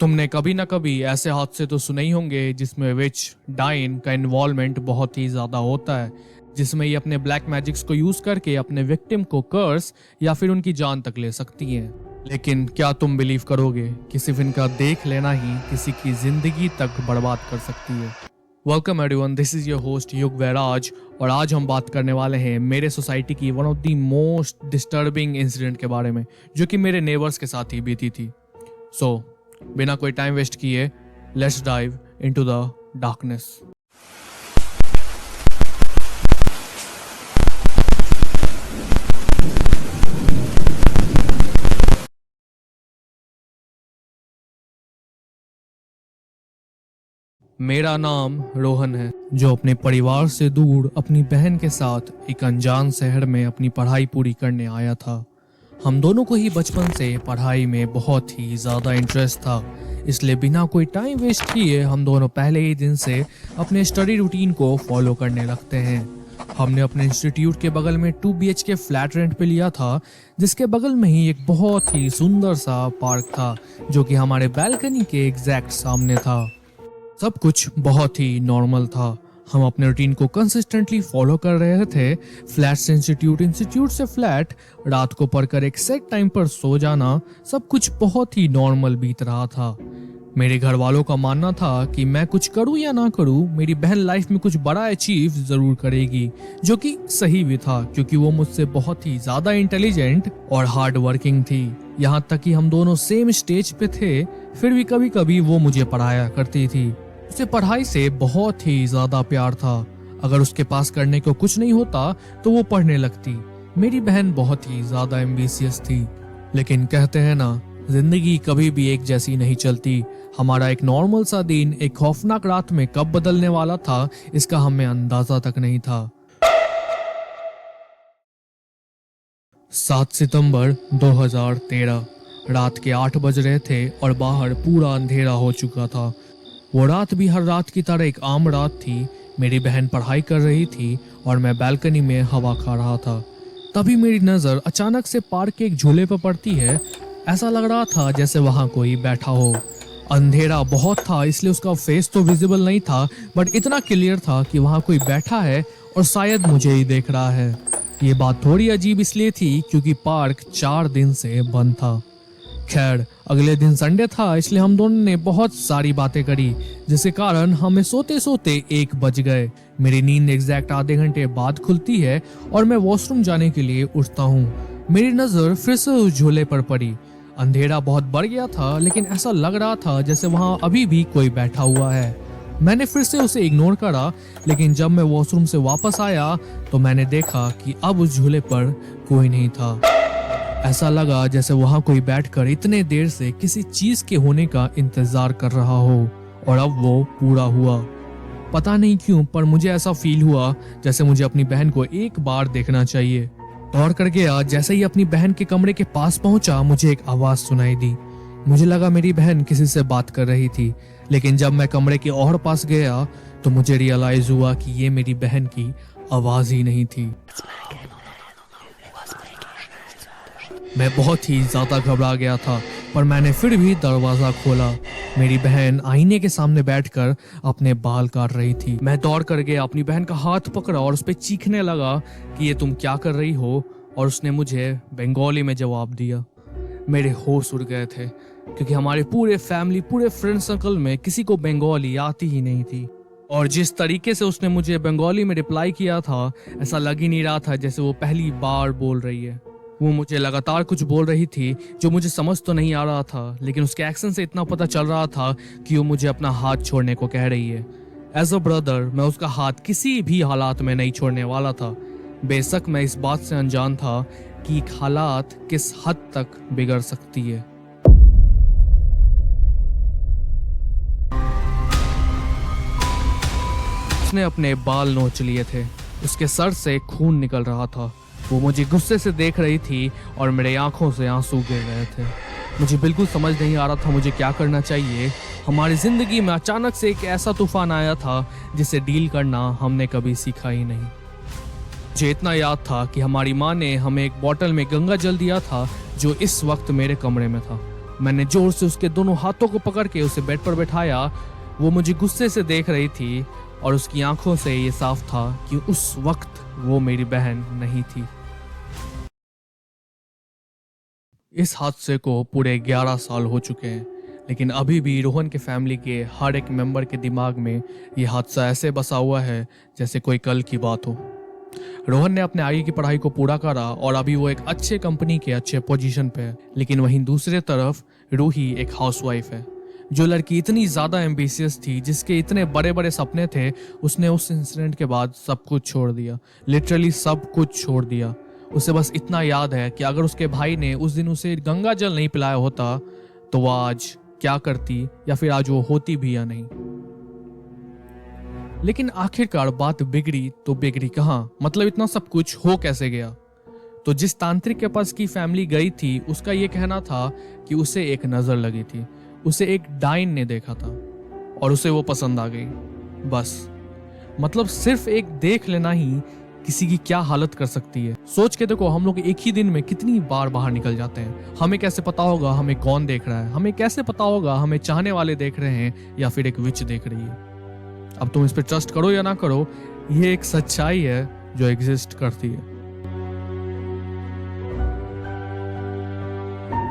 तुमने कभी ना कभी ऐसे हादसे तो सुने ही होंगे जिसमें विच डाइन का इन्वॉल्वमेंट बहुत ही ज्यादा होता है, जिसमें ये अपने ब्लैक मैजिक्स को यूज करके अपने विक्टिम को कर्स या फिर उनकी जान तक ले सकती हैं। लेकिन क्या तुम बिलीव करोगे कि सिर्फ इनका देख लेना ही किसी की जिंदगी तक बर्बाद कर सकती है। Welcome everyone, this is your host युग वैराज और आज हम बात करने वाले हैं मेरे सोसाइटी की one of the most disturbing incident के बारे में, जो कि मेरे नेबर्स के साथ ही बीती थी। सो बिना कोई टाइम वेस्ट किए let's dive into the darkness. मेरा नाम रोहन है, जो अपने परिवार से दूर अपनी बहन के साथ एक अनजान शहर में अपनी पढ़ाई पूरी करने आया था। हम दोनों को ही बचपन से पढ़ाई में बहुत ही ज़्यादा इंटरेस्ट था, इसलिए बिना कोई टाइम वेस्ट किए हम दोनों पहले ही दिन से अपने स्टडी रूटीन को फॉलो करने लगते हैं। हमने अपने इंस्टीट्यूट के बगल में 2 BHK फ्लैट रेंट पे लिया था, जिसके बगल में ही एक बहुत ही सुंदर सा पार्क था, जो कि हमारे बालकनी के एग्जैक्ट सामने था। सब कुछ बहुत ही नॉर्मल था। हम अपने रूटीन को कंसिस्टेंटली फॉलो कर रहे थे। फ्लैट से इंस्टीट्यूट, इंस्टीट्यूट से फ्लैट, रात को पढ़कर एक सेट टाइम पर सो जाना, सब कुछ बहुत ही नॉर्मल बीत रहा था। मेरे घर वालों का मानना था कि मैं कुछ करूं या ना करूं, मेरी बहन लाइफ में कुछ बड़ा अचीव जरूर करेगी, जो कि सही भी था क्योंकि वो मुझसे बहुत ही ज्यादा इंटेलिजेंट और हार्ड वर्किंग थी। यहाँ तक कि हम दोनों सेम स्टेज पे थे, फिर भी कभी कभी वो मुझे पढ़ाया करती थी। उसे पढ़ाई से बहुत ही ज्यादा प्यार था। अगर उसके पास करने को कुछ नहीं होता तो वो पढ़ने लगती। मेरी बहन बहुत ही ज्यादा एम्बिशियस थी, लेकिन कहते हैं ना, जिंदगी कभी भी एक जैसी नहीं चलती। हमारा एक नॉर्मल सा दिन एक खौफनाक रात में कब बदलने वाला था, इसका हमें अंदाजा तक नहीं था। 7 सितंबर 2013 रात के 8 बज रहे थे और बाहर पूरा अंधेरा हो चुका था। वो रात भी हर रात की तरह एक आम रात थी। मेरी बहन पढ़ाई कर रही थी और मैं बालकनी में हवा खा रहा था। तभी मेरी नज़र अचानक से पार्क के एक झूले पर पड़ती है। ऐसा लग रहा था जैसे वहाँ कोई बैठा हो। अंधेरा बहुत था, इसलिए उसका फेस तो विजिबल नहीं था, बट इतना क्लियर था कि वहाँ कोई बैठा है और शायद मुझे ही देख रहा है। ये बात थोड़ी अजीब इसलिए थी क्योंकि पार्क 4 दिन से बंद था। खैर, अगले दिन संडे था, इसलिए हम दोनों ने बहुत सारी बातें करी, जिसके कारण हमें सोते सोते 1 बज गए। मेरी नींद एग्जैक्ट आधे घंटे बाद खुलती है और मैं वॉशरूम जाने के लिए उठता हूँ। मेरी नज़र फिर से उस झूले पर पड़ी। अंधेरा बहुत बढ़ गया था, लेकिन ऐसा लग रहा था जैसे वहाँ अभी भी कोई बैठा हुआ है। मैंने फिर से उसे इग्नोर करा, लेकिन जब मैं वॉशरूम से वापस आया तो मैंने देखा कि अब उस झूले पर कोई नहीं था। ऐसा लगा जैसे वहाँ कोई बैठकर इतने देर से किसी चीज के होने का इंतजार कर रहा हो, और अब वो पूरा हुआ। पता नहीं क्यों, पर मुझे ऐसा फील हुआ जैसे मुझे अपनी बहन को एक बार देखना चाहिए। दौड़ कर गया। जैसे ही अपनी बहन के कमरे के पास पहुंचा, मुझे एक आवाज सुनाई दी। मुझे लगा मेरी बहन किसी से बात कर रही थी, लेकिन जब मैं कमरे के और पास गया तो मुझे रियलाइज हुआ कि ये मेरी बहन की आवाज ही नहीं थी। मैं बहुत ही ज्यादा घबरा गया था, पर मैंने फिर भी दरवाजा खोला। मेरी बहन आईने के सामने बैठकर अपने बाल काट रही थी। मैं दौड़ कर गया, अपनी बहन का हाथ पकड़ा और उस पर चीखने लगा कि ये तुम क्या कर रही हो, और उसने मुझे बंगाली में जवाब दिया। मेरे होश उड़ गए थे क्योंकि हमारे पूरे फैमिली, पूरे फ्रेंड सर्कल में किसी को बंगाली आती ही नहीं थी। और जिस तरीके से उसने मुझे बंगाली में रिप्लाई किया था, ऐसा लग ही नहीं रहा था जैसे वो पहली बार बोल रही है। वो मुझे लगातार कुछ बोल रही थी जो मुझे समझ तो नहीं आ रहा था, लेकिन उसके एक्शन से इतना पता चल रहा था कि वो मुझे अपना हाथ छोड़ने को कह रही है। एज अ ब्रदर, मैं उसका हाथ किसी भी हालात में नहीं छोड़ने वाला था। बेशक मैं इस बात से अनजान था कि हालात किस हद तक बिगड़ सकती है। उसने अपने बाल नोच लिए थे, उसके सर से खून निकल रहा था। वो मुझे गुस्से से देख रही थी और मेरे आंखों से आंसू गिर रहे थे। मुझे बिल्कुल समझ नहीं आ रहा था मुझे क्या करना चाहिए। हमारी जिंदगी में अचानक से एक ऐसा तूफान आया था जिसे डील करना हमने कभी सीखा ही नहीं। मुझे इतना याद था कि हमारी माँ ने हमें एक बोतल में गंगा जल दिया था, जो इस वक्त मेरे कमरे में था। मैंने जोर से उसके दोनों हाथों को पकड़ के उसे बेड पर बैठाया। वो मुझे गुस्से से देख रही थी और उसकी आंखों से ये साफ था कि उस वक्त वो मेरी बहन नहीं थी। इस हादसे को पूरे 11 साल हो चुके हैं, लेकिन अभी भी रोहन के फैमिली के हर एक मेंबर के दिमाग में ये हादसा ऐसे बसा हुआ है जैसे कोई कल की बात हो। रोहन ने अपने आगे की पढ़ाई को पूरा करा और अभी वो एक अच्छे कंपनी के अच्छे पोजीशन पे है, लेकिन वहीं दूसरे तरफ रूही एक हाउसवाइफ है। जो लड़की इतनी ज़्यादा एम्बिशियस थी, जिसके इतने बड़े बड़े सपने थे, उसने उस इंसिडेंट के बाद सब कुछ छोड़ दिया। लिटरली सब कुछ छोड़ दिया। उसे बस इतना याद है कि अगर उसके भाई ने उस दिन उसे गंगा जल नहीं पिलाया होता तो वह आज क्या करती, या फिर आज वो होती भी या नहीं। लेकिन आखिरकार बात बिगड़ी तो बिगड़ी कहाँ, मतलब इतना सब कुछ हो कैसे गया। तो जिस तांत्रिक के पास की फैमिली गई थी, उसका ये कहना था कि उसे एक नजर लगी थी, उसे एक डाइन ने देखा था और उसे वो पसंद आ गई। बस मतलब सिर्फ एक देख लेना ही किसी की क्या हालत कर सकती है। सोच के देखो, हम लोग एक ही दिन में कितनी बार बाहर निकल जाते हैं। हमें कैसे पता होगा हमें कौन देख रहा है? हमें कैसे पता होगा हमें चाहने वाले देख रहे हैं या फिर एक विच देख रही है? अब तुम इस पर ट्रस्ट करो या ना करो, ये एक सच्चाई है जो एग्जिस्ट करती है।